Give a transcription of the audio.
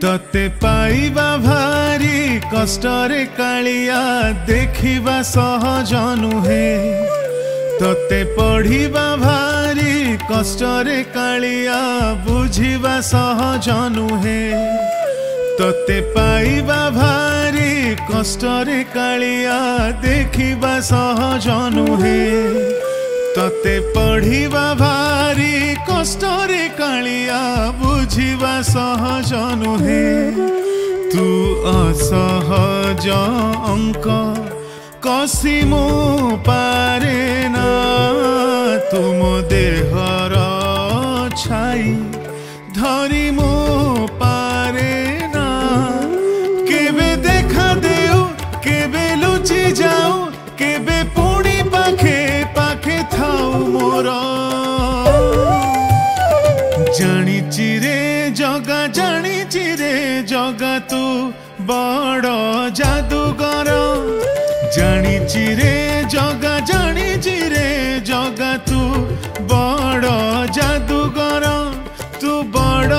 तते पाइबा भारी कष्टरे कालिया देखिबा सहज नुहे तते पढ़िबा भारी कष्टरे कालिया बुझिबा सहज नुहे तते पाइबा भारी कष्टरे कालिया देखिबा सहज नुहे तते पढ़िबा भारी कष्टरे कालिया बुझिबा सहज नुहे तू असहज अंक कसी मु पारे ना तुम देहर छाई धरी मु पारे ना केबे देखा देऊ केबे लुचि जाऊ केबे पुणी पाखे पाखे थाऊ मोर जानिची रे जगा तू बड़ जादूगर जानिची रे जगा तू बड़ जादूगर तू बड़